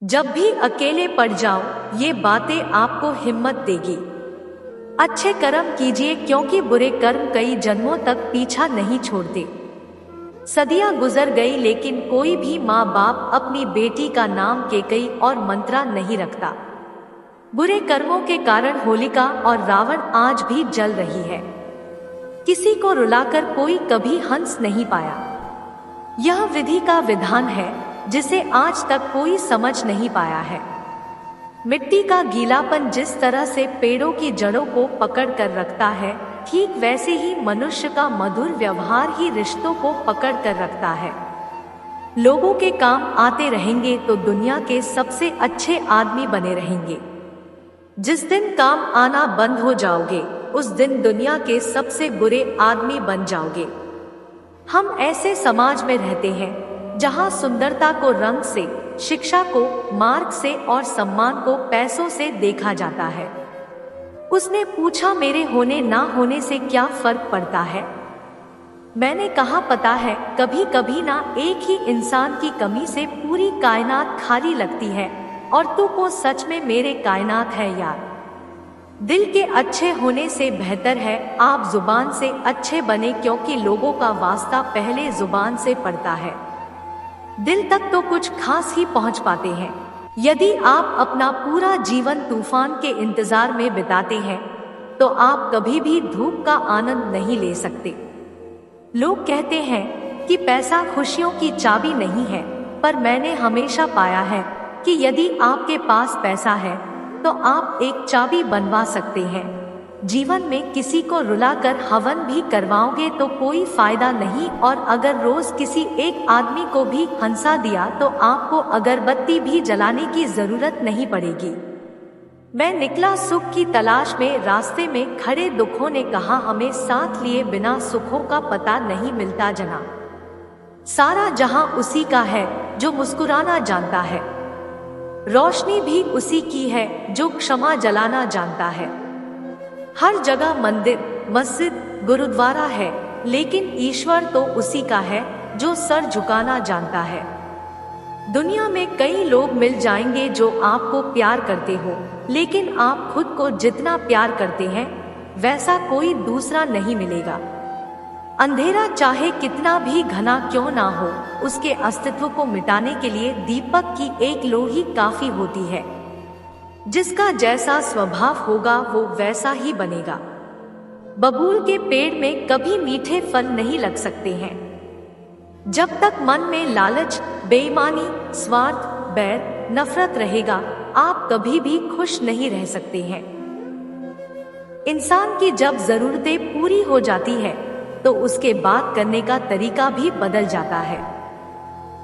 जब भी अकेले पड़ जाओ, ये बातें आपको हिम्मत देगी। अच्छे कर्म कीजिए क्योंकि बुरे कर्म कई जन्मों तक पीछा नहीं छोड़ते। सदियां गुजर गई लेकिन कोई भी माँ बाप अपनी बेटी का नाम केकई और मंत्रा नहीं रखता। बुरे कर्मों के कारण होलिका और रावण आज भी जल रही है। किसी को रुलाकर कोई कभी हंस नहीं पाया। यह विधि का विधान है जिसे आज तक कोई समझ नहीं पाया है। मिट्टी का गीलापन जिस तरह से पेड़ों की जड़ों को पकड़ कर रखता है, ठीक वैसे ही मनुष्य का मधुर व्यवहार ही रिश्तों को पकड़ कर रखता है। लोगों के काम आते रहेंगे तो दुनिया के सबसे अच्छे आदमी बने रहेंगे। जिस दिन काम आना बंद हो जाओगे, उस दिन दुनिया के सबसे बुरे आदमी बन जाओगे। हम ऐसे समाज में रहते हैं जहां सुंदरता को रंग से, शिक्षा को मार्ग से और सम्मान को पैसों से देखा जाता है। उसने पूछा, मेरे होने ना होने से क्या फर्क पड़ता है? मैंने कहा, पता है, कभी कभी ना एक ही इंसान की कमी से पूरी कायनात खाली लगती है और तू को सच में मेरे कायनात है यार। दिल के अच्छे होने से बेहतर है आप जुबान से अच्छे बने, क्योंकि लोगों का वास्ता पहले जुबान से पड़ता है। दिल तक तो कुछ खास ही पहुंच पाते हैं। यदि आप अपना पूरा जीवन तूफान के इंतजार में बिताते हैं तो आप कभी भी धूप का आनंद नहीं ले सकते। लोग कहते हैं कि पैसा खुशियों की चाबी नहीं है, पर मैंने हमेशा पाया है कि यदि आपके पास पैसा है तो आप एक चाबी बनवा सकते हैं। जीवन में किसी को रुलाकर हवन भी करवाओगे तो कोई फायदा नहीं, और अगर रोज किसी एक आदमी को भी हंसा दिया तो आपको अगरबत्ती भी जलाने की जरूरत नहीं पड़ेगी। मैं निकला सुख की तलाश में, रास्ते में खड़े दुखों ने कहा, हमें साथ लिए बिना सुखों का पता नहीं मिलता जना। सारा जहां उसी का है जो मुस्कुराना जानता है। रोशनी भी उसी की है जो क्षमा जलाना जानता है। हर जगह मंदिर, मस्जिद, गुरुद्वारा है, लेकिन ईश्वर तो उसी का है जो सर झुकाना जानता है। दुनिया में कई लोग मिल जाएंगे जो आपको प्यार करते हो, लेकिन आप खुद को जितना प्यार करते हैं वैसा कोई दूसरा नहीं मिलेगा। अंधेरा चाहे कितना भी घना क्यों ना हो, उसके अस्तित्व को मिटाने के लिए दीपक की एक लो ही काफी होती है। जिसका जैसा स्वभाव होगा वो वैसा ही बनेगा। बबूल के पेड़ में कभी मीठे फल नहीं लग सकते हैं। जब तक मन में लालच, बेईमानी, स्वार्थ, बैर, नफरत रहेगा, आप कभी भी खुश नहीं रह सकते हैं। इंसान की जब जरूरतें पूरी हो जाती है तो उसके बात करने का तरीका भी बदल जाता है।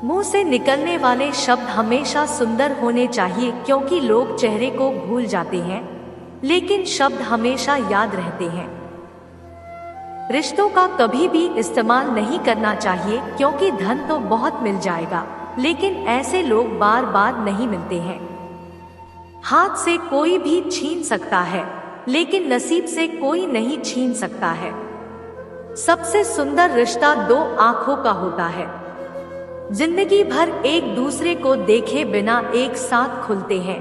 मुंह से निकलने वाले शब्द हमेशा सुंदर होने चाहिए, क्योंकि लोग चेहरे को भूल जाते हैं लेकिन शब्द हमेशा याद रहते हैं। रिश्तों का कभी भी इस्तेमाल नहीं करना चाहिए, क्योंकि धन तो बहुत मिल जाएगा लेकिन ऐसे लोग बार बार नहीं मिलते हैं। हाथ से कोई भी छीन सकता है लेकिन नसीब से कोई नहीं छीन सकता है। सबसे सुंदर रिश्ता दो आंखों का होता है। जिंदगी भर एक दूसरे को देखे बिना एक साथ खुलते हैं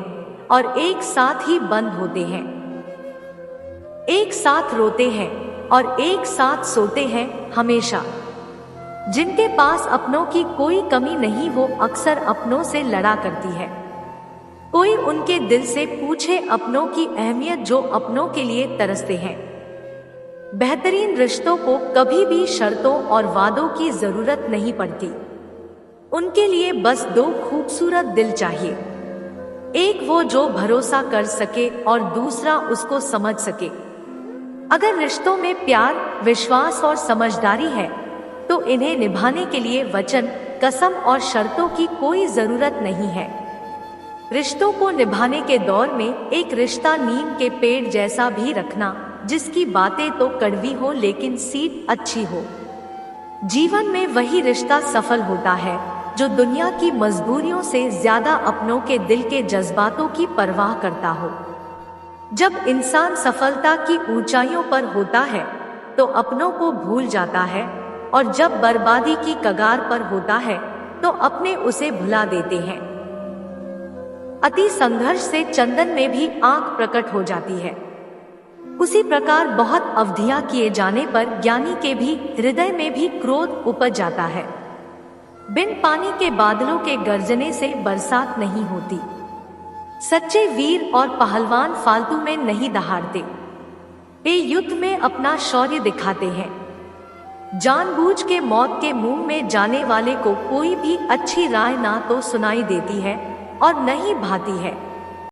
और एक साथ ही बंद होते हैं। एक साथ रोते हैं और एक साथ सोते हैं हमेशा। जिनके पास अपनों की कोई कमी नहीं वो अक्सर अपनों से लड़ा करती है। कोई उनके दिल से पूछे अपनों की अहमियत जो अपनों के लिए तरसते हैं। बेहतरीन रिश्तों को कभी भी शर्तों और वादों की जरूरत नहीं पड़ती। उनके लिए बस दो खूबसूरत दिल चाहिए, एक वो जो भरोसा कर सके और दूसरा उसको समझ सके। अगर रिश्तों में प्यार, विश्वास और समझदारी है तो इन्हें निभाने के लिए वचन, कसम और शर्तों की कोई जरूरत नहीं है। रिश्तों को निभाने के दौर में एक रिश्ता नीम के पेड़ जैसा भी रखना, जिसकी बातें तो कड़वी हो लेकिन सीट अच्छी हो। जीवन में वही रिश्ता सफल होता है जो दुनिया की मजबूरियों से ज्यादा अपनों के दिल के जज्बातों की परवाह करता हो। जब इंसान सफलता की ऊंचाइयों पर होता है तो अपनों को भूल जाता है, और जब बर्बादी की कगार पर होता है तो अपने उसे भुला देते हैं। अति संघर्ष से चंदन में भी आग प्रकट हो जाती है। उसी प्रकार बहुत अवधियां किए जाने पर ज्ञानी के भी हृदय में भी क्रोध उपज जाता है। बिन पानी के बादलों के गरजने से बरसात नहीं होती। सच्चे वीर और पहलवान फालतू में नहीं दहाड़ते, वे युद्ध में अपना शौर्य दिखाते हैं। जानबूझ के मौत के मुंह में जाने वाले को कोई भी अच्छी राय ना तो सुनाई देती है और न ही भाती है।